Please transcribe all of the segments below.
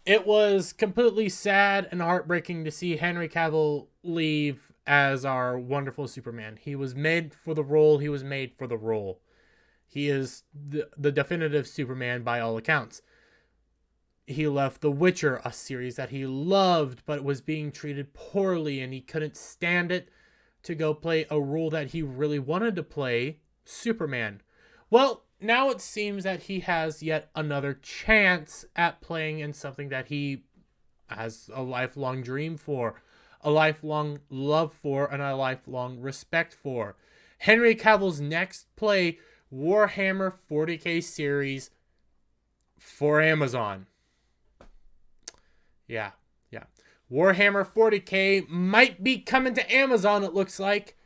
It was completely sad and heartbreaking to see Henry Cavill leave as our wonderful Superman. He was made for the role. He was made for the role. He is the definitive Superman by all accounts. He left The Witcher, a series that he loved but was being treated poorly, and he couldn't stand it, to go play a role that he really wanted to play, Superman. Well, now it seems that he has yet another chance at playing in something that he has a lifelong dream for, a lifelong love for, and a lifelong respect for. Henry Cavill's next play, Warhammer 40k series for Amazon. Yeah, yeah. Warhammer 40k might be coming to Amazon, it looks like.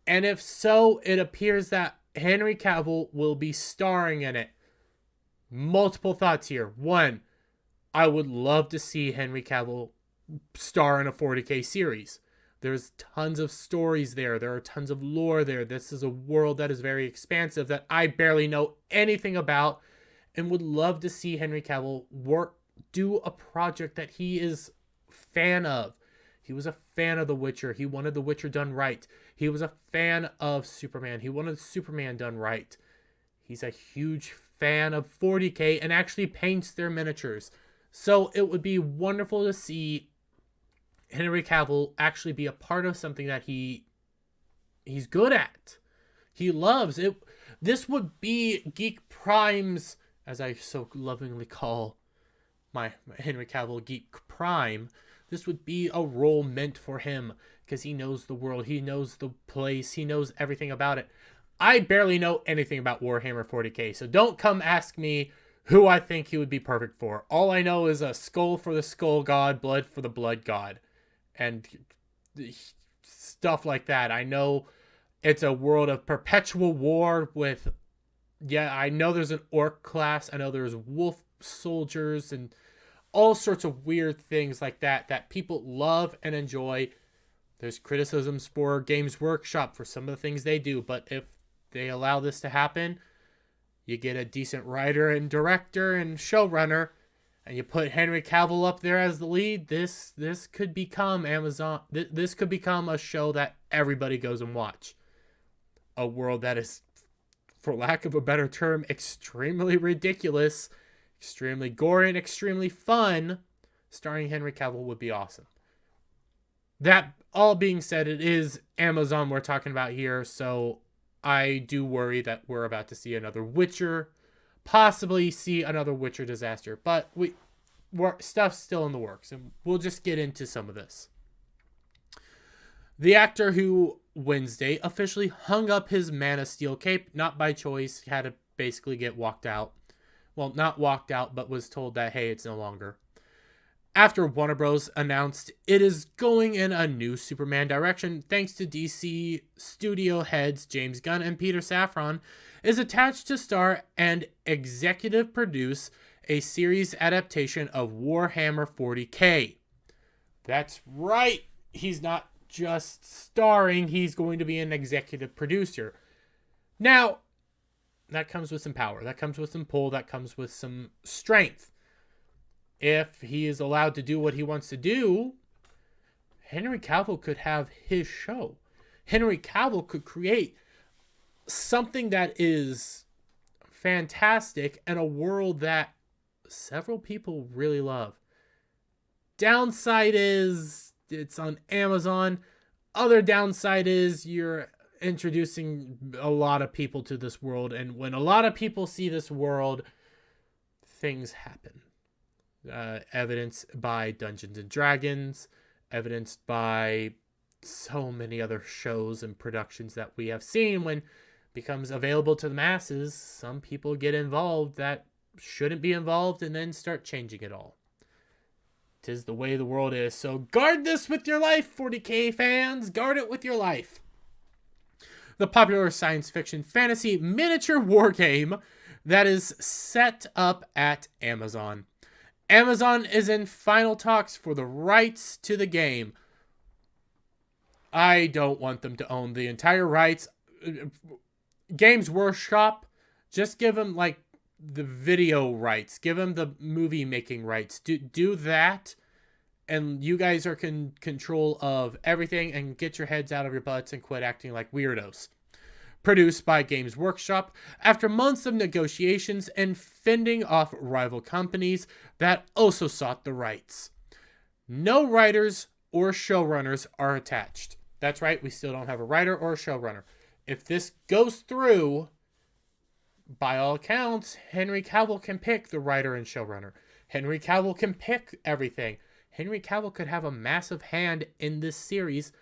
And if so, it appears that Henry Cavill will be starring in it. Multiple thoughts here. One, I would love to see Henry Cavill star in a 40k series. There's tons of stories there. There are tons of lore there. This is a world that is very expansive that I barely know anything about, and would love to see Henry Cavill do a project that he is fan of. He was a fan of The Witcher. He wanted The Witcher done right. He was a fan of Superman. He wanted Superman done right. He's a huge fan of 40k and actually paints their miniatures. So it would be wonderful to see Henry Cavill actually be a part of something that he's good at. He loves it. This would be Geek Prime's, as I so lovingly call my Henry Cavill, Geek Prime. This would be a role meant for him because he knows the world, he knows the place, he knows everything about it. I barely know anything about Warhammer 40k, so don't come ask me who I think he would be perfect for. All I know is a skull for the skull god, blood for the blood god, and stuff like that. I know it's a world of perpetual war with, yeah, I know there's an orc class, I know there's wolf soldiers, and all sorts of weird things like that that people love and enjoy. There's criticisms for Games Workshop for some of the things they do, but if they allow this to happen, you get a decent writer and director and showrunner, and you put Henry Cavill up there as the lead. This could become Amazon. This could become a show that everybody goes and watch. A world that is, for lack of a better term, extremely ridiculous, extremely gory, and extremely fun. Starring Henry Cavill would be awesome. That all being said, it is Amazon we're talking about here, so I do worry that we're about to see another Witcher, possibly see another Witcher disaster, but stuff's still in the works, and we'll just get into some of this. The actor who Wednesday officially hung up his Man of Steel cape, not by choice, had to basically get walked out. Well, not walked out, but was told that, hey, it's no longer. After Warner Bros. Announced it is going in a new Superman direction, thanks to DC studio heads James Gunn and Peter Safran, is attached to star and executive produce a series adaptation of Warhammer 40k. That's right, he's not just starring, he's going to be an executive producer. Now, that comes with some power, that comes with some pull, that comes with some strength. If he is allowed to do what he wants to do, Henry Cavill could have his show. Henry Cavill could create something that is fantastic in a world that several people really love. Downside is it's on Amazon. Other downside is you're introducing a lot of people to this world, and when a lot of people see this world, things happen. Evidenced by Dungeons and Dragons, evidenced by so many other shows and productions that we have seen. When it becomes available to the masses, some people get involved that shouldn't be involved and then start changing it all. 'Tis the way the world is. So guard this with your life, 40k fans. Guard it with your life. The popular science fiction fantasy miniature war game that is set up at Amazon. Amazon is in final talks for the rights to the game. I don't want them to own the entire rights. Games Workshop, just give them like the video rights, give them the movie making rights. Do that, and you guys are in control of everything, and get your heads out of your butts and quit acting like weirdos. Produced by Games Workshop, after months of negotiations and fending off rival companies that also sought the rights. No writers or showrunners are attached. That's right, we still don't have a writer or a showrunner. If this goes through, by all accounts, Henry Cavill can pick the writer and showrunner. Henry Cavill can pick everything. Henry Cavill could have a massive hand in this series,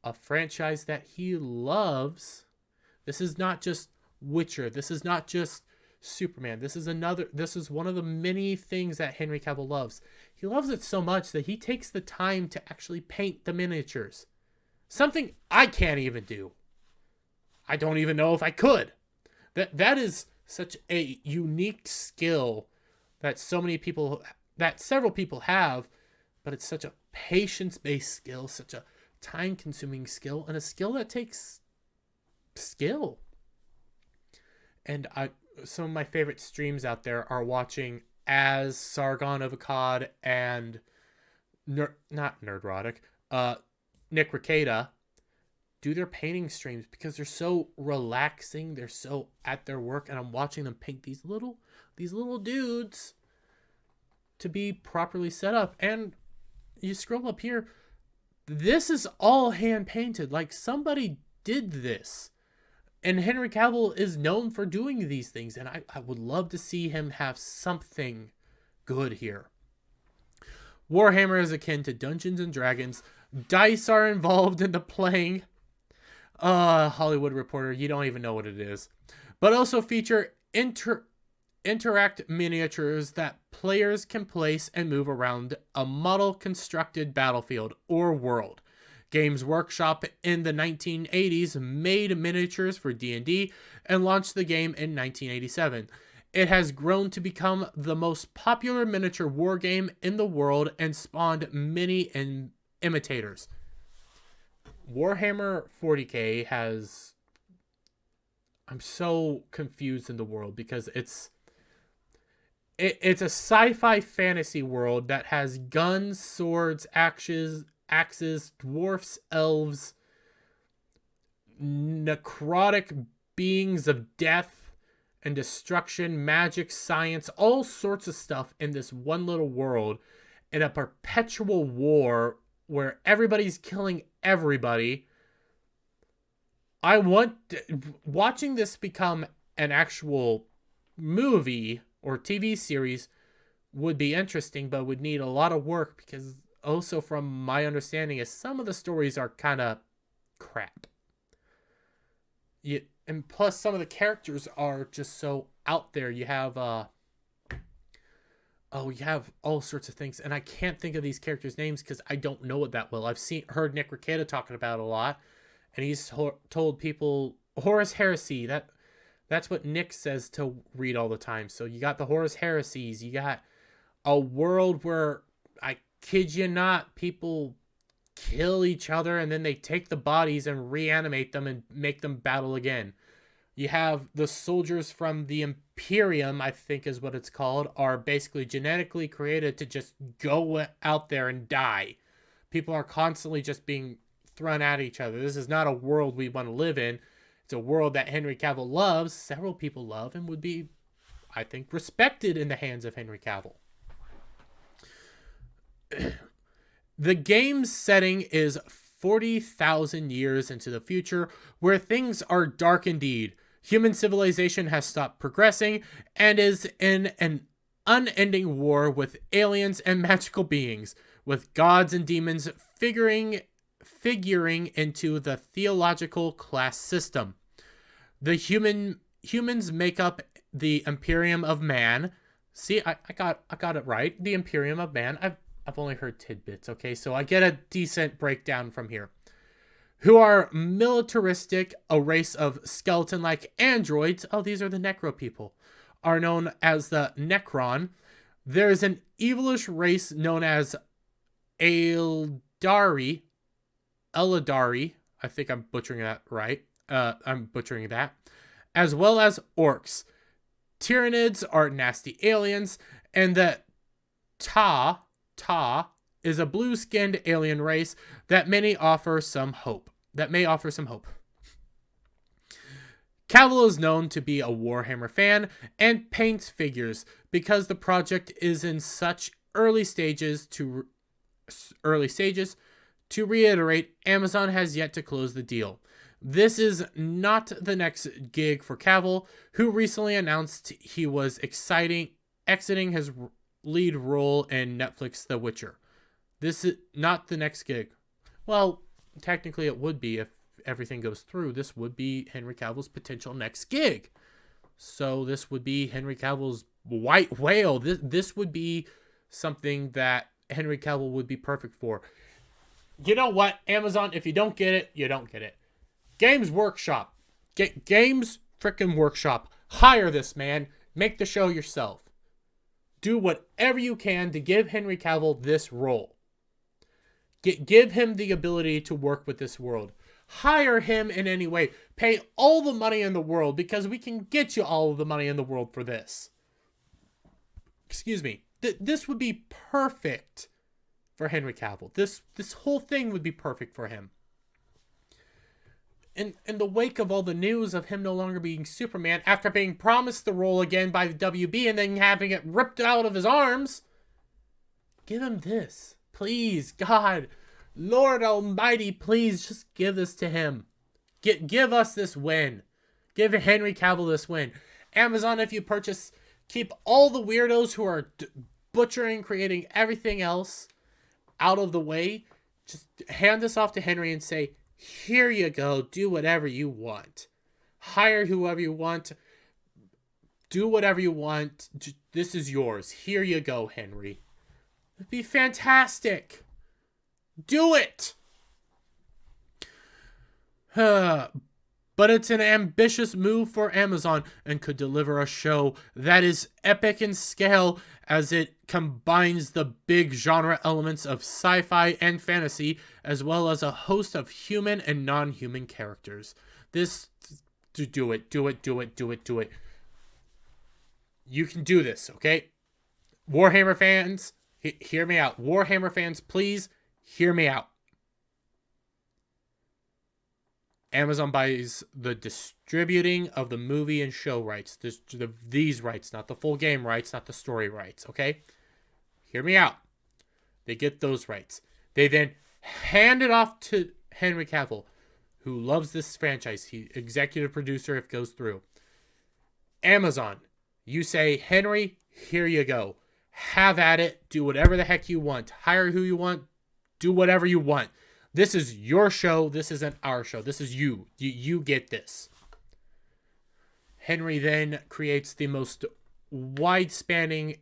a franchise that he loves. This is not just Witcher. This is not just Superman. This is one of the many things that Henry Cavill loves. He loves it so much that he takes the time to actually paint the miniatures. Something I can't even do. I don't even know if I could. That is such a unique skill that several people have, but it's such a patience-based skill, such a time-consuming skill, and a skill that takes skill. And some of my favorite streams out there are watching as Sargon of Akkad and not Nerdrotic, Nick Rekieta do their painting streams because they're so relaxing, they're so at their work, and I'm watching them paint these little dudes to be properly set up. And you scroll up here, this is all hand painted, like somebody did this. And Henry Cavill is known for doing these things, and I would love to see him have something good here. Warhammer is akin to Dungeons and Dragons. Dice are involved in the playing. Hollywood Reporter, you don't even know what it is. But also feature interact miniatures that players can place and move around a model-constructed battlefield or world. Games Workshop in the 1980s made miniatures for D&D and launched the game in 1987. It has grown to become the most popular miniature war game in the world and spawned many imitators. Warhammer 40k has... I'm so confused in the world because it's a sci-fi fantasy world that has guns, swords, axes, dwarfs, elves, necrotic beings of death and destruction, magic, science, all sorts of stuff in this one little world in a perpetual war where everybody's killing everybody. Watching this become an actual movie or TV series would be interesting, but would need a lot of work because also from my understanding is some of the stories are kind of crap. And plus some of the characters are just so out there. You have you have all sorts of things, and I can't think of these characters' names because I don't know it that well. I've heard Nick Rekieta talking about it a lot, and he's told people Horus Heresy. That's what Nick says to read all the time. So you got the Horus Heresies. You got a world where, I kid you not, people kill each other and then they take the bodies and reanimate them and make them battle again. You have the soldiers from the Imperium, I think is what it's called, are basically genetically created to just go out there and die. People are constantly just being thrown at each other. This is not a world we want to live in. It's a world that Henry Cavill loves, several people love, and would be, I think, respected in the hands of Henry Cavill. The game's setting is 40,000 years into the future, where things are dark indeed. Human civilization has stopped progressing and is in an unending war with aliens and magical beings, with gods and demons figuring into the theological class system. The humans make up the Imperium of Man. See, I got it right. The Imperium of Man. I've only heard tidbits, okay? So I get a decent breakdown from here. Who are militaristic, a race of skeleton-like androids. Oh, these are the Necro people. Are known as the Necron. There's an evilish race known as Eldari. I think I'm butchering that right. I'm butchering that. As well as orcs. Tyranids are nasty aliens, and that Ta is a blue-skinned alien race that may offer some hope. Cavill is known to be a Warhammer fan and paints figures because the project is in such early stages. To reiterate, Amazon has yet to close the deal. This is not the next gig for Cavill, who recently announced he was exiting his lead role in Netflix The Witcher. This is not the next gig. Well, technically it would be if everything goes through. This would be Henry Cavill's potential next gig. So this would be Henry Cavill's White Whale. This would be something that Henry Cavill would be perfect for. You know what, Amazon, if you don't get it, you don't get it. Games Workshop. Games frickin' Workshop. Hire this man. Make the show yourself. Do whatever you can to give Henry Cavill this role. Give him the ability to work with this world. Hire him in any way. Pay all the money in the world, because we can get you all of the money in the world for this. Excuse me. This would be perfect for Henry Cavill. This whole thing would be perfect for him. In the wake of all the news of him no longer being Superman, after being promised the role again by the WB and then having it ripped out of his arms, give him this. Please, God, Lord Almighty, please just give this to him. Give us this win. Give Henry Cavill this win. Amazon, if you purchase, keep all the weirdos who are butchering, creating everything else out of the way. Just hand this off to Henry and say, here you go. Do whatever you want. Hire whoever you want. Do whatever you want. This is yours. Here you go, Henry. It'd be fantastic. Do it. But it's an ambitious move for Amazon and could deliver a show that is epic in scale, as it combines the big genre elements of sci-fi and fantasy, as well as a host of human and non-human characters. Do it. You can do this, okay? Warhammer fans, hear me out. Warhammer fans, please hear me out. Amazon buys the distributing of the movie and show rights. These rights, not the full game rights, not the story rights, okay? Hear me out. They get those rights. They then hand it off to Henry Cavill, who loves this franchise. He executive producer if it goes through. Amazon, you say, Henry, here you go. Have at it. Do whatever the heck you want. Hire who you want. Do whatever you want. This is your show. This isn't our show. This is you. You get this. Henry then creates the most wide-spanning,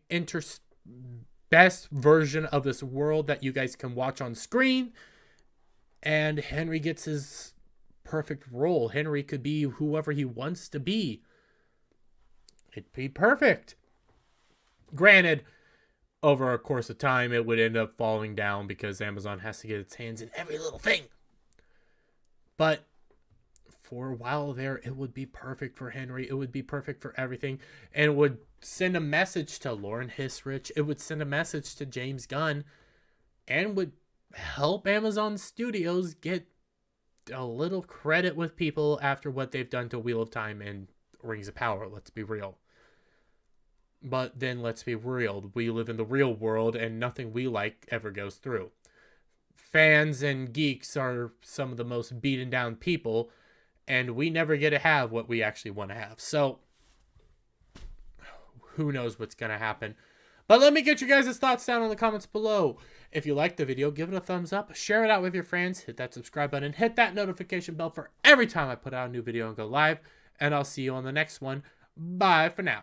best version of this world that you guys can watch on screen. And Henry gets his perfect role. Henry could be whoever he wants to be. It'd be perfect. Granted, over a course of time, it would end up falling down because Amazon has to get its hands in every little thing. But for a while there, it would be perfect for Henry. It would be perfect for everything. And it would send a message to Lauren Hissrich. It would send a message to James Gunn. And would help Amazon Studios get a little credit with people after what they've done to Wheel of Time and Rings of Power. Let's be real. But then let's be real. We live in the real world and nothing we like ever goes through. Fans and geeks are some of the most beaten down people, and we never get to have what we actually want to have. So, who knows what's going to happen. But let me get you guys' thoughts down in the comments below. If you liked the video, give it a thumbs up, share it out with your friends, hit that subscribe button, hit that notification bell for every time I put out a new video and go live, and I'll see you on the next one. Bye for now.